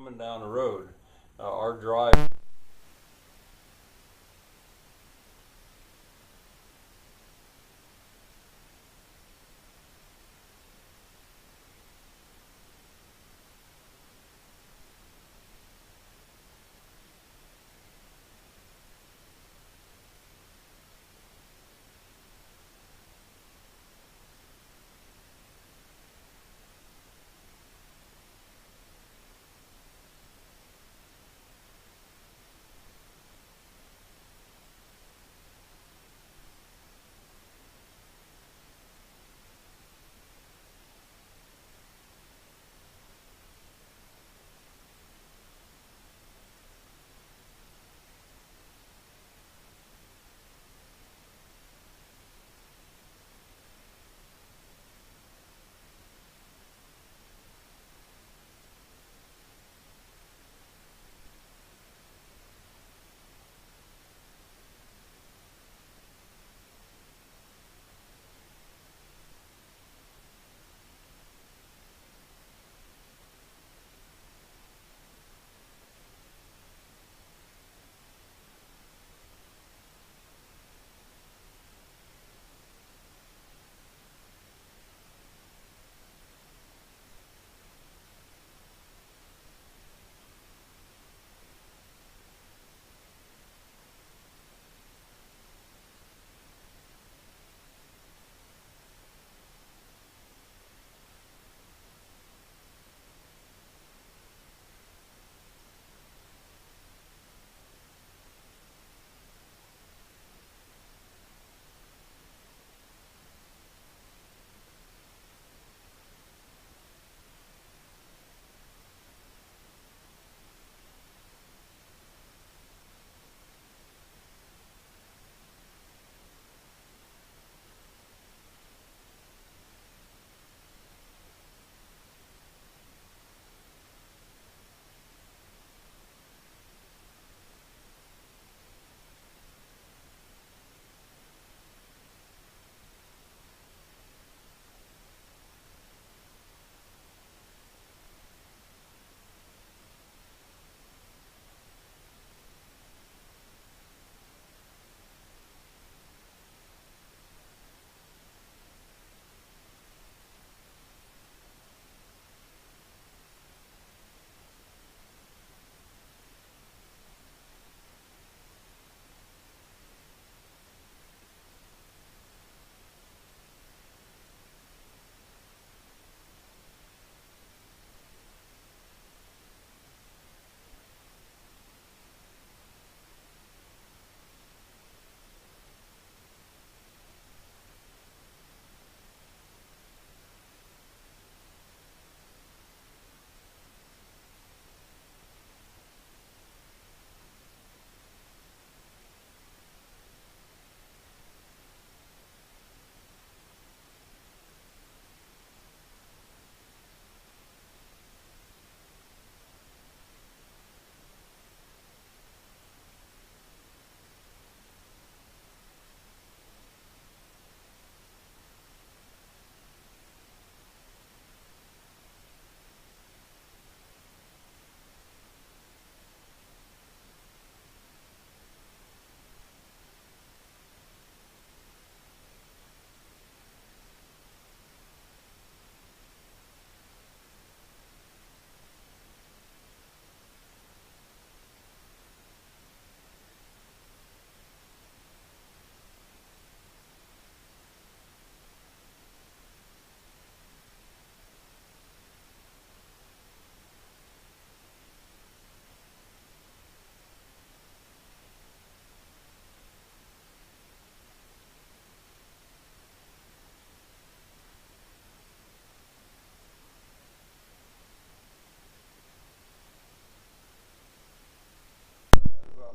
coming down the road. Our drive.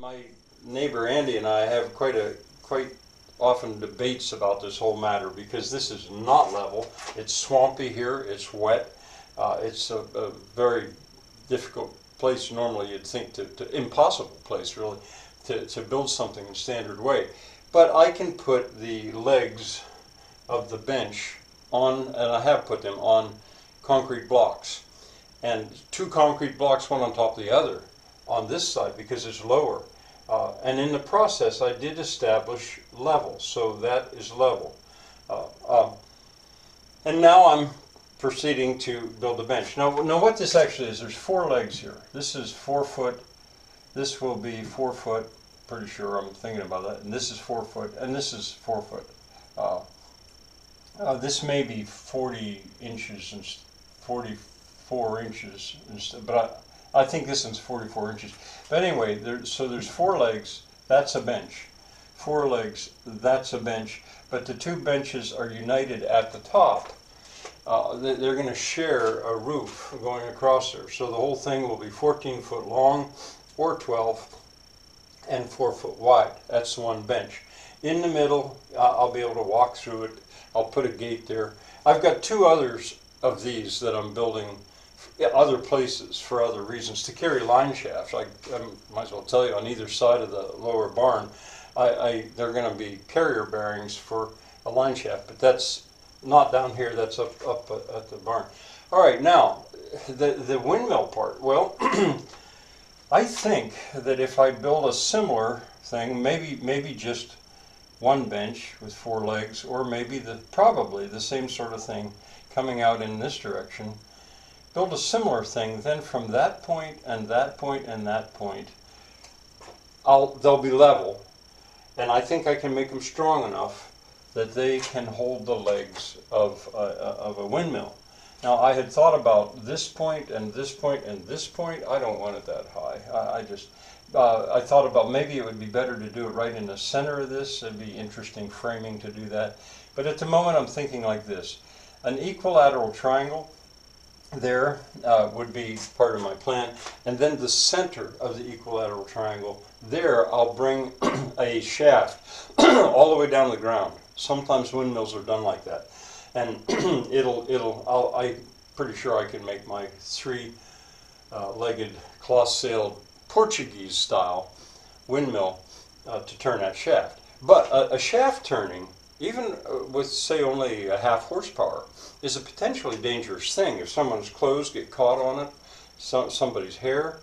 My neighbor Andy and I have quite often debates about this whole matter because this is not level. It's swampy here. It's wet. It's a very difficult place. Normally, you'd think to impossible place really to build something in standard way. But I can put the legs of the bench on, and I have put them on concrete blocks. and 2 concrete blocks, one on top of the other, on this side because it's lower. And in the process, I did establish level, so that is level. And now I'm proceeding to build a bench. Now what this actually is, there's 4 legs here. This is 4 foot. This will be 4 foot. Pretty sure, I'm thinking about that. And this is 4 foot, and this is 4 foot. This may be 40 inches and 44 inches, but I think this one's 44 inches. But anyway, so there's 4 legs. That's a bench. 4 legs. That's a bench. But the 2 benches are united at the top. They're going to share a roof going across there. So the whole thing will be 14 foot long, or 12, and 4 foot wide. That's the one bench. In the middle, I'll be able to walk through it. I'll put a gate there. I've got 2 others of these that I'm building other places for other reasons to carry line shafts. I might as well tell you, on either side of the lower barn, they're going to be carrier bearings for a line shaft, but that's not down here, that's up at the barn. All right, now, the windmill part. Well, I think that if I build a similar thing, maybe just one bench with 4 legs, or maybe probably the same sort of thing coming out in this direction, build a similar thing, then from that point and that point and that point, they'll be level, and I think I can make them strong enough that they can hold the legs of a windmill. Now, I had thought about this point and this point and this point. I don't want it that high. I thought about maybe it would be better to do it right in the center of this. It'd be interesting framing to do that. But at the moment, I'm thinking like this. An equilateral triangle there would be part of my plan. And then the center of the equilateral triangle, there I'll bring a shaft all the way down the ground. Sometimes windmills are done like that. And I'm pretty sure I can make my 3-legged cloth-sailed Portuguese style windmill to turn that shaft. But a shaft turning, even with say only a half horsepower, is a potentially dangerous thing. If someone's clothes get caught on it, somebody's hair,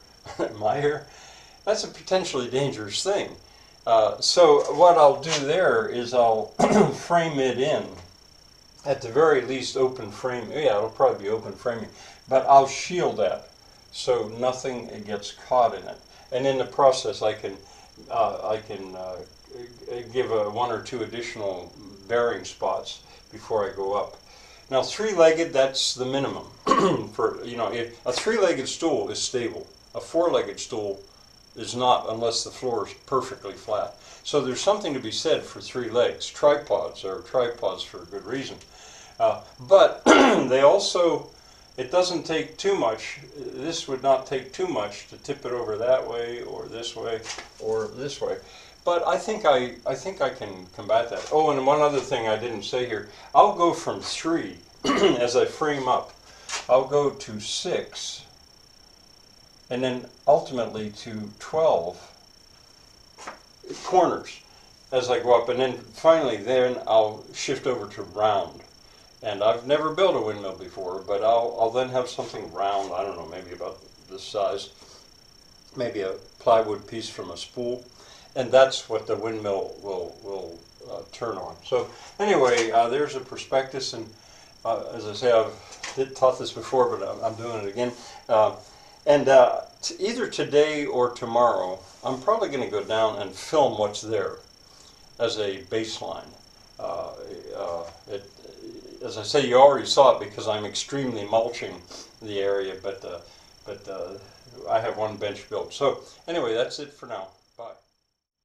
my hair, that's a potentially dangerous thing. So what I'll do there is I'll frame it in. At the very least, open frame. Yeah, it'll probably be open framing, but I'll shield that so nothing gets caught in it. And in the process, I can give 1 or 2 additional bearing spots before I go up. Now, 3-legged, that's the minimum. For a 3-legged stool is stable. A 4-legged stool is not, unless the floor is perfectly flat. So there's something to be said for 3 legs. Tripods are tripods for a good reason. But they also, it doesn't take too much. This would not take too much to tip it over that way or this way or this way. But I think I can combat that. Oh, and one other thing I didn't say here. I'll go from 3 as I frame up. I'll go to 6. And then ultimately to 12 corners as I go up, and then finally then I'll shift over to round. And I've never built a windmill before, but I'll then have something round, I don't know, maybe about this size, maybe a plywood piece from a spool, and that's what the windmill will turn on. So anyway, there's a prospectus, and as I say, I've taught this before, but I'm doing it again. Either today or tomorrow, I'm probably going to go down and film what's there as a baseline. As I say, you already saw it because I'm extremely mulching the area, but I have one bench built. So anyway, that's it for now.